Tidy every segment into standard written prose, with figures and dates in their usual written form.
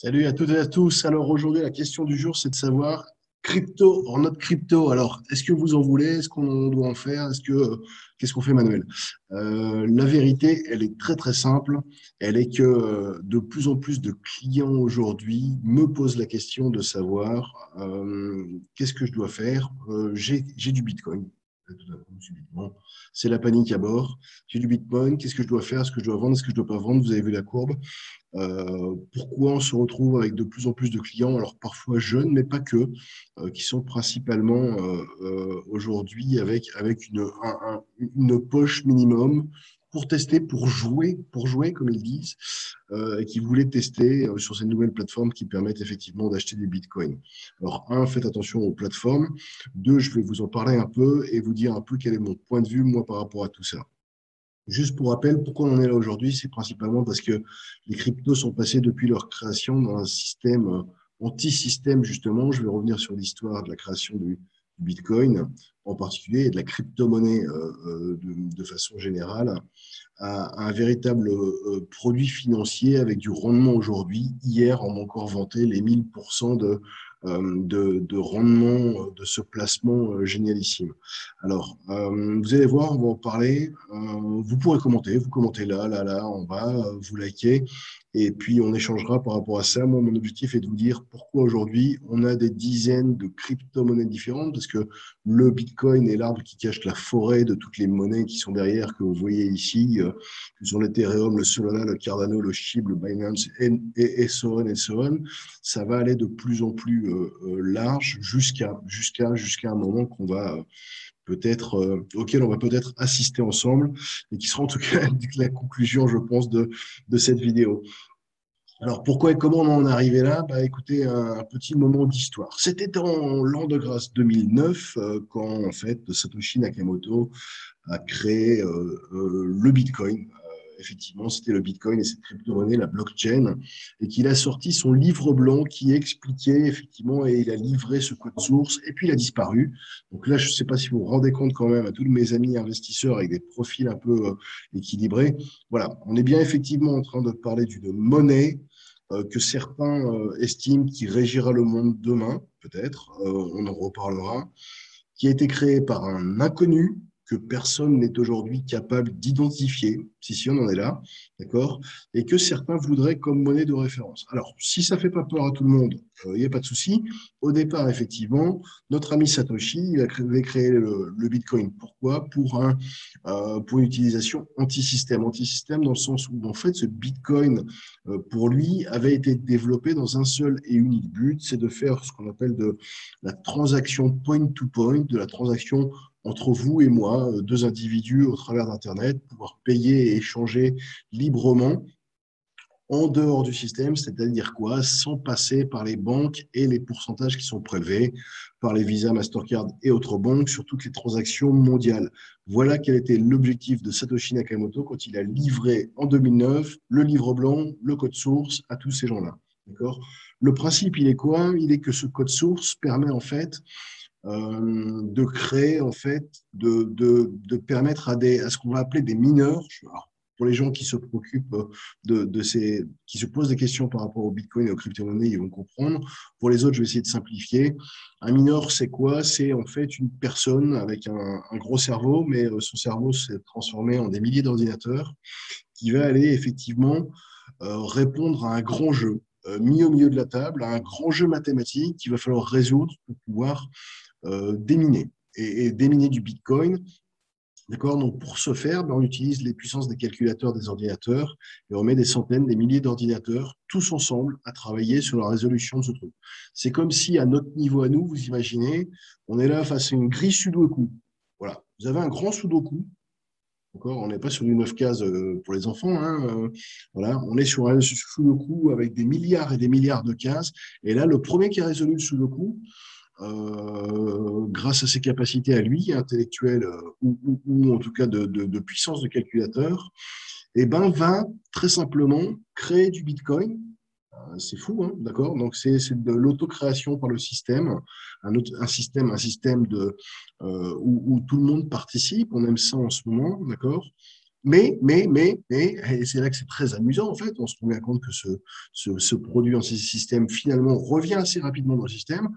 Salut à toutes et à tous. Alors aujourd'hui, la question du jour, c'est de savoir crypto or not crypto. Alors, est-ce que vous en voulez? Est-ce qu'on doit en faire? Qu'est-ce qu'on fait, Manuel? La vérité, elle est très très simple. Elle est que de plus en plus de clients aujourd'hui me posent la question de savoir qu'est-ce que je dois faire? J'ai du Bitcoin. Tout à coup, subitement. C'est la panique à bord. J'ai du Bitcoin. Qu'est-ce que je dois faire? Est-ce que je dois vendre? Est-ce que je dois pas vendre? Vous avez vu la courbe. Pourquoi on se retrouve avec de plus en plus de clients, alors parfois jeunes, mais pas que, qui sont principalement aujourd'hui avec une poche minimum pour tester, pour jouer comme ils disent, et qui voulaient tester sur ces nouvelles plateformes qui permettent effectivement d'acheter des bitcoins. Alors, un, faites attention aux plateformes. Deux, je vais vous en parler un peu et vous dire un peu quel est mon point de vue, moi, par rapport à tout ça. Juste pour rappel, pourquoi on en est là aujourd'hui, c'est principalement parce que les cryptos sont passés depuis leur création dans un système anti-système, justement. Je vais revenir sur l'histoire de la création du Bitcoin en particulier et de la crypto-monnaie de façon générale à un véritable produit financier avec du rendement aujourd'hui. Hier, on m'a encore vanté les 1000% de rendement de ce placement génialissime. Alors, vous allez voir, on va en parler. Vous pourrez commenter, vous commentez là, là, là, en bas, vous likez. Et puis, on échangera par rapport à ça. Moi, mon objectif est de vous dire pourquoi aujourd'hui, on a des dizaines de crypto-monnaies différentes, parce que le Bitcoin est l'arbre qui cache la forêt de toutes les monnaies qui sont derrière, que vous voyez ici, que sont l'Ethereum, le Solana, le Cardano, le SHIB, le Binance, et so on, et so on. Ça va aller de plus en plus large jusqu'à un moment qu'on va peut-être auquel on va peut-être assister ensemble et qui sera en tout cas la conclusion, je pense, de cette vidéo. Alors, pourquoi et comment on en est arrivé là? Bah, écoutez, un petit moment d'histoire. C'était en l'an de grâce 2009, quand, en fait, Satoshi Nakamoto a créé le Bitcoin. Effectivement, c'était le Bitcoin et cette crypto-monnaie, la blockchain, et qu'il a sorti son livre blanc qui expliquait effectivement, et il a livré ce code source, et puis il a disparu. Donc là, je ne sais pas si vous vous rendez compte quand même à tous mes amis investisseurs avec des profils un peu équilibrés. Voilà, on est bien effectivement en train de parler d'une monnaie que certains estiment qui régira le monde demain, peut-être, on en reparlera, qui a été créé par un inconnu que personne n'est aujourd'hui capable d'identifier, si on en est là, d'accord, et que certains voudraient comme monnaie de référence. Alors, si ça ne fait pas peur à tout le monde, il n'y a pas de souci. Au départ, effectivement, notre ami Satoshi il avait créé le Bitcoin. Pourquoi? Pour une utilisation anti-système. Anti-système dans le sens où, en fait, ce Bitcoin, pour lui, avait été développé dans un seul et unique but, c'est de faire ce qu'on appelle de la transaction point-to-point, de la transaction entre vous et moi, deux individus au travers d'Internet, pouvoir payer et échanger librement en dehors du système, c'est-à-dire quoi? Sans passer par les banques et les pourcentages qui sont prélevés par les Visa, Mastercard et autres banques sur toutes les transactions mondiales. Voilà quel était l'objectif de Satoshi Nakamoto quand il a livré en 2009 le livre blanc, le code source à tous ces gens-là. D'accord. Le principe, il est quoi? Il est que ce code source permet en fait de créer, en fait, de permettre à ce qu'on va appeler des mineurs. Alors, pour les gens qui se préoccupent qui se posent des questions par rapport au Bitcoin et aux crypto-monnaies, ils vont comprendre. Pour les autres, je vais essayer de simplifier. Un mineur, c'est quoi? C'est en fait une personne avec un gros cerveau, mais son cerveau s'est transformé en des milliers d'ordinateurs qui va aller effectivement répondre à un grand jeu mis au milieu de la table, à un grand jeu mathématique qu'il va falloir résoudre pour pouvoir déminer et déminer du Bitcoin. D'accord. Donc, pour ce faire, ben, on utilise les puissances des calculateurs des ordinateurs et on met des centaines, des milliers d'ordinateurs tous ensemble à travailler sur la résolution de ce truc. C'est comme si, à notre niveau à nous, vous imaginez, on est là face à une grille Sudoku. Voilà. Vous avez un grand Sudoku. D'accord. On n'est pas sur du 9 cases pour les enfants. Hein, voilà. On est sur un Sudoku avec des milliards et des milliards de cases. Et là, le premier qui a résolu le Sudoku, grâce à ses capacités à lui, intellectuelles ou en tout cas de puissance de calculateur, et ben, va très simplement créer du Bitcoin. C'est fou, hein, d'accord? Donc, c'est de l'autocréation par le système, un système où tout le monde participe. On aime ça en ce moment, d'accord? et c'est là que c'est très amusant, en fait, on se rend bien compte que ce produit dans ces systèmes, finalement, revient assez rapidement dans le système.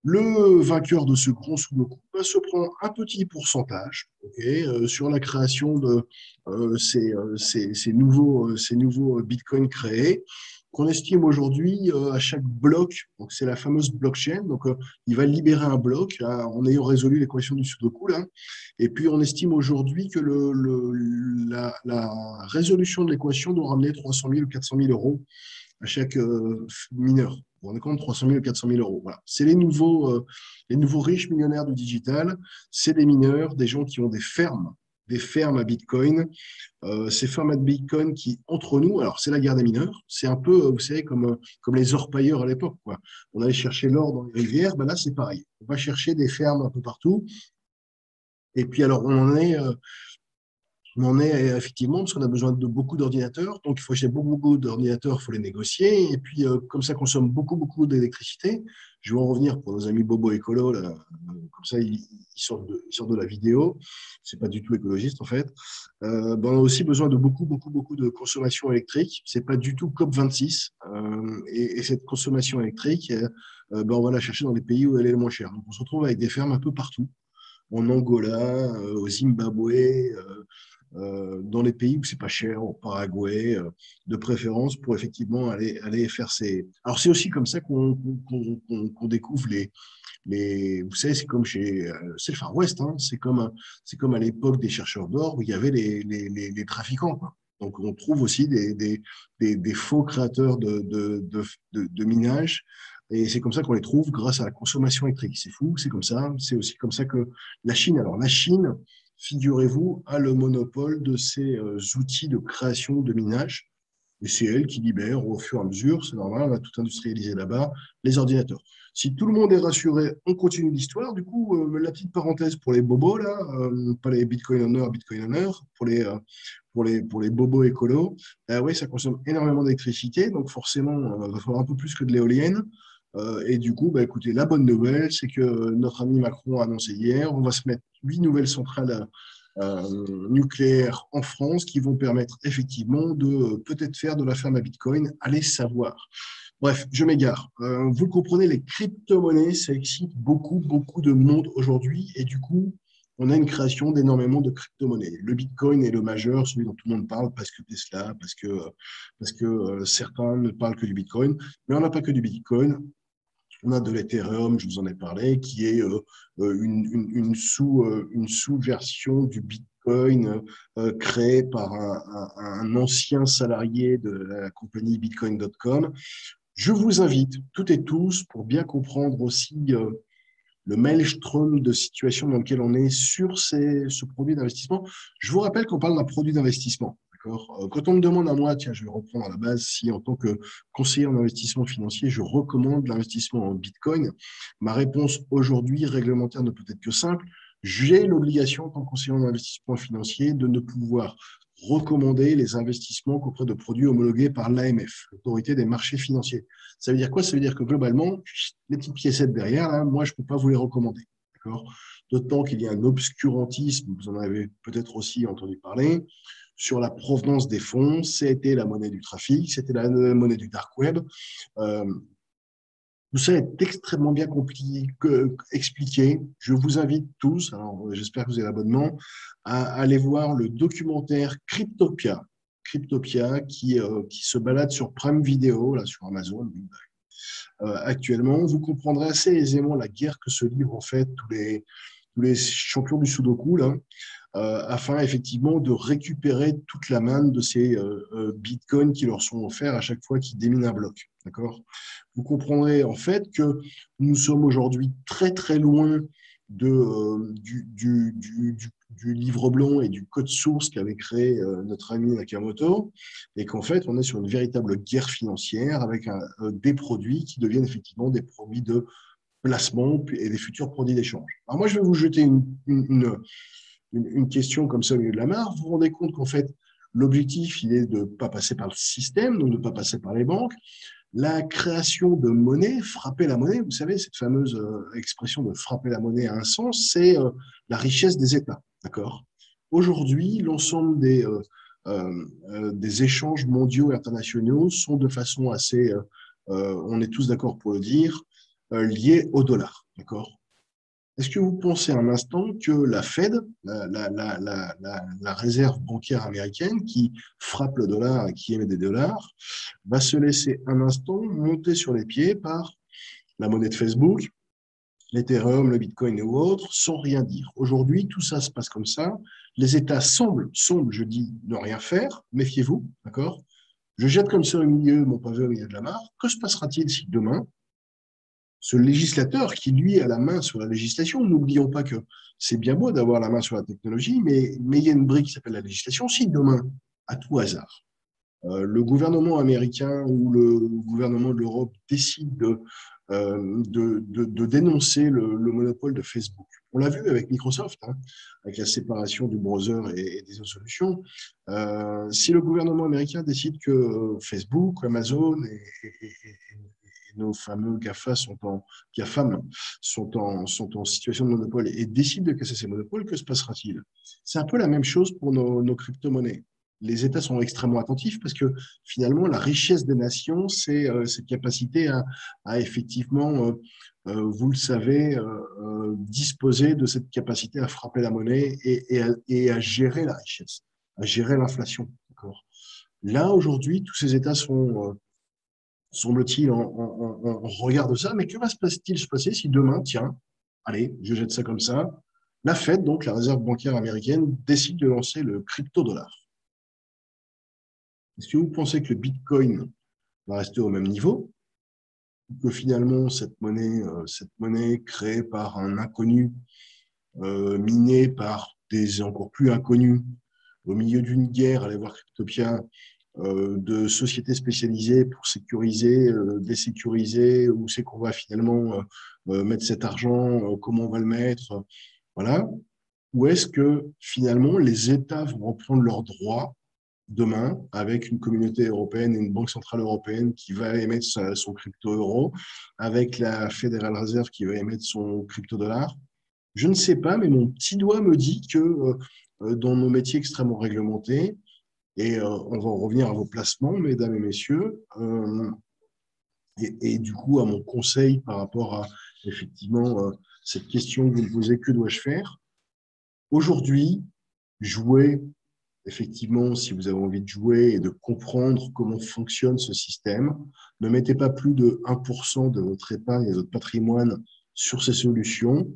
Le vainqueur de ce grand Sudoku va se prendre un petit pourcentage, ok, sur la création de ces nouveaux bitcoins créés, qu'on estime aujourd'hui à chaque bloc, donc c'est la fameuse blockchain, donc il va libérer un bloc en ayant résolu l'équation du Sudoku, là, et puis on estime aujourd'hui que la résolution de l'équation doit ramener 300 000 ou 400 000 euros à chaque mineur. Vous vous rendez compte, 300 000 ou 400 000 euros. Voilà. C'est les nouveaux riches millionnaires du digital. C'est des mineurs, des gens qui ont des fermes à Bitcoin. Ces fermes à Bitcoin qui, entre nous, alors c'est la guerre des mineurs. C'est un peu, vous savez, comme les orpailleurs à l'époque, quoi. On allait chercher l'or dans les rivières. Ben là, c'est pareil. On va chercher des fermes un peu partout. Et puis, alors, on en est effectivement parce qu'on a besoin de beaucoup d'ordinateurs. Donc, il faut acheter beaucoup d'ordinateurs, il faut les négocier. Et puis, comme ça consomme beaucoup d'électricité, je vais en revenir pour nos amis Bobo écolo, là, comme ça, ils sortent de la vidéo. C'est pas du tout écologiste, en fait. Ben, on a aussi besoin de beaucoup de consommation électrique. C'est pas du tout COP26. Et cette consommation électrique, ben, on va la chercher dans les pays où elle est le moins chère. Donc, on se retrouve avec des fermes un peu partout en Angola, au Zimbabwe, dans les pays où c'est pas cher, au Paraguay, de préférence pour effectivement aller faire ces. Alors c'est aussi comme ça qu'on découvre vous savez, c'est comme c'est le Far West, hein, c'est comme à l'époque des chercheurs d'or où il y avait les trafiquants, quoi. Donc on trouve aussi des faux créateurs de minage. Et c'est comme ça qu'on les trouve grâce à la consommation électrique. C'est fou, c'est comme ça. C'est aussi comme ça que la Chine. Alors la Chine, figurez-vous, a le monopole de ces outils de création de minage. Et c'est elle qui libère au fur et à mesure, c'est normal, on va tout industrialiser là-bas, les ordinateurs. Si tout le monde est rassuré, on continue l'histoire. Du coup, la petite parenthèse pour les bobos, là, pas les Bitcoin owners, pour les bobos écolos, oui, ça consomme énormément d'électricité, donc forcément, il va falloir un peu plus que de l'éolienne. Et du coup, bah, écoutez, la bonne nouvelle, c'est que notre ami Macron a annoncé hier, on va se mettre 8 nouvelles centrales nucléaires en France qui vont permettre effectivement de peut-être faire de la ferme à Bitcoin, allez savoir. Bref, je m'égare. Vous le comprenez, les crypto-monnaies, ça excite beaucoup de monde aujourd'hui et du coup, on a une création d'énormément de crypto-monnaies. Le Bitcoin est le majeur, celui dont tout le monde parle, parce que Tesla, parce que certains ne parlent que du Bitcoin. Mais on n'a pas que du Bitcoin. On a de l'Ethereum, je vous en ai parlé, qui est une sous-version du Bitcoin créée par un ancien salarié de la compagnie Bitcoin.com. Je vous invite toutes et tous, pour bien comprendre aussi le maelstrom de situation dans lequel on est sur ce produit d'investissement. Je vous rappelle qu'on parle d'un produit d'investissement. Quand on me demande à moi, tiens, je vais reprendre à la base, si en tant que conseiller en investissement financier, je recommande l'investissement en Bitcoin, ma réponse aujourd'hui réglementaire ne peut être que simple. J'ai l'obligation, en tant que conseiller en investissement financier, de ne pouvoir recommander les investissements qu'auprès de produits homologués par l'AMF, l'autorité des marchés financiers. Ça veut dire quoi? Ça veut dire que globalement, les petites piécettes derrière, là, moi, je ne peux pas vous les recommander. D'accord? D'autant qu'il y a un obscurantisme, vous en avez peut-être aussi entendu parler, sur la provenance des fonds. C'était la monnaie du trafic, c'était la monnaie du dark web. Euh, Tout ça est extrêmement bien expliqué. Je vous invite tous, alors j'espère que vous avez l'abonnement, à aller voir le documentaire Cryptopia. Cryptopia qui se balade sur Prime Video, là, sur Amazon, actuellement. Vous comprendrez assez aisément la guerre que se livrent en fait tous les champions du Sudoku, là, afin effectivement de récupérer toute la manne de ces bitcoins qui leur sont offerts à chaque fois qu'ils déminent un bloc. D'accord? Vous comprendrez en fait que nous sommes aujourd'hui très loin du livre blanc et du code source qu'avait créé notre ami Nakamoto, et qu'en fait, on est sur une véritable guerre financière avec des produits qui deviennent effectivement des produits de placement et des futurs produits d'échange. Alors moi, je vais vous jeter une question comme ça au milieu de la mare. Vous vous rendez compte qu'en fait, l'objectif, il est de ne pas passer par le système, donc de ne pas passer par les banques. La création de monnaie, frapper la monnaie, vous savez, cette fameuse expression de frapper la monnaie a un sens, c'est la richesse des États. D'accord? Aujourd'hui, l'ensemble des échanges mondiaux et internationaux sont de façon assez, on est tous d'accord pour le dire, liés au dollar. D'accord? Est-ce que vous pensez un instant que la Fed, la réserve bancaire américaine qui frappe le dollar et qui émet des dollars, va se laisser un instant monter sur les pieds par la monnaie de Facebook, l'Ethereum, le Bitcoin et autres, sans rien dire? Aujourd'hui, tout ça se passe comme ça. Les États semblent, je dis, ne rien faire. Méfiez-vous, d'accord? Je jette comme ça au milieu mon pavé au milieu de la mare. Que se passera-t-il si demain, ce législateur qui, lui, a la main sur la législation, n'oublions pas que c'est bien beau d'avoir la main sur la technologie, mais il y a une brique qui s'appelle la législation. Si demain, à tout hasard, le gouvernement américain ou le gouvernement de l'Europe décide de dénoncer le monopole de Facebook. On l'a vu avec Microsoft, hein, avec la séparation du browser et des autres solutions. Si le gouvernement américain décide que Facebook, Amazon et nos fameux GAFAM sont en situation de monopole et décident de casser ces monopoles, que se passera-t-il? C'est un peu la même chose pour nos crypto-monnaies. Les États sont extrêmement attentifs parce que finalement, la richesse des nations, c'est cette capacité à effectivement, vous le savez, disposer de cette capacité à frapper la monnaie et à gérer la richesse, à gérer l'inflation. Là, aujourd'hui, tous ces États sont, semble-t-il, en regard de ça. Mais que va-t-il se passer si demain, tiens, allez, je jette ça comme ça, la Fed, donc la réserve bancaire américaine, décide de lancer le crypto-dollar? Est-ce que vous pensez que le Bitcoin va rester au même niveau, ou que finalement cette monnaie créée par un inconnu, minée par des encore plus inconnus, au milieu d'une guerre, allez voir Cryptopia, de sociétés spécialisées pour sécuriser, désécuriser, où c'est qu'on va finalement mettre cet argent, comment on va le mettre, voilà. Ou est-ce que finalement les États vont reprendre leurs droits demain avec une communauté européenne et une banque centrale européenne qui va émettre son crypto-euro, avec la Federal Reserve qui va émettre son crypto-dollar? Je ne sais pas, mais mon petit doigt me dit que dans nos métiers extrêmement réglementés, et on va en revenir à vos placements, mesdames et messieurs, et du coup à mon conseil par rapport à effectivement cette question que vous me posez, que dois-je faire? Aujourd'hui, jouer effectivement, si vous avez envie de jouer et de comprendre comment fonctionne ce système, ne mettez pas plus de 1% de votre épargne et de votre patrimoine sur ces solutions.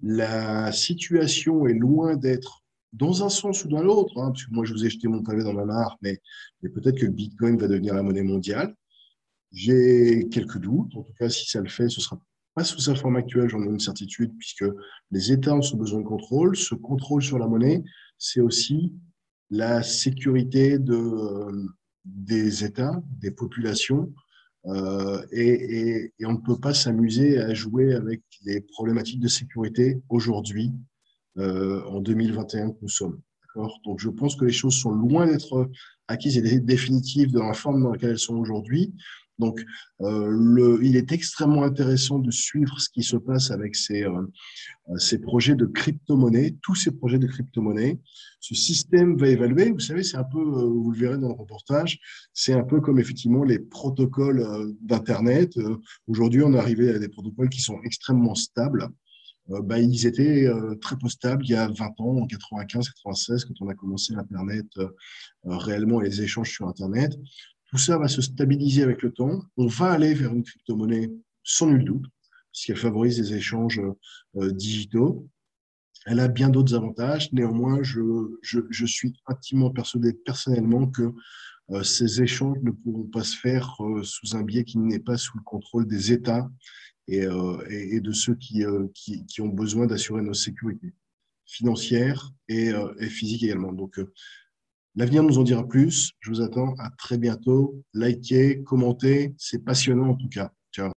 La situation est loin d'être dans un sens ou dans l'autre, hein, parce que moi, je vous ai jeté mon pavé dans ma mare, mais peut-être que le Bitcoin va devenir la monnaie mondiale. J'ai quelques doutes. En tout cas, si ça le fait, ce sera pas sous sa forme actuelle, j'en ai une certitude, puisque les États ont besoin de contrôle. Ce contrôle sur la monnaie, c'est aussi la sécurité des États, des populations, et on ne peut pas s'amuser à jouer avec les problématiques de sécurité aujourd'hui, en 2021 que nous sommes. Donc je pense que les choses sont loin d'être acquises et définitives dans la forme dans laquelle elles sont aujourd'hui. Donc, il est extrêmement intéressant de suivre ce qui se passe avec ces projets de crypto-monnaie, tous ces projets de crypto-monnaie. Ce système va évaluer, vous savez, c'est un peu, vous le verrez dans le reportage, c'est un peu comme effectivement les protocoles d'Internet. Aujourd'hui, on est arrivé à des protocoles qui sont extrêmement stables. Ils étaient très peu stables il y a 20 ans, en 95, 96, quand on a commencé l'Internet réellement et les échanges sur Internet. Tout ça va se stabiliser avec le temps. On va aller vers une crypto-monnaie sans nul doute, puisqu'elle favorise les échanges digitaux. Elle a bien d'autres avantages. Néanmoins, je suis intimement persuadé personnellement que ces échanges ne pourront pas se faire sous un biais qui n'est pas sous le contrôle des États et de ceux qui ont besoin d'assurer nos sécurités financières et physiques également. Donc, l'avenir nous en dira plus. Je vous attends à très bientôt. Likez, commentez. C'est passionnant en tout cas. Ciao.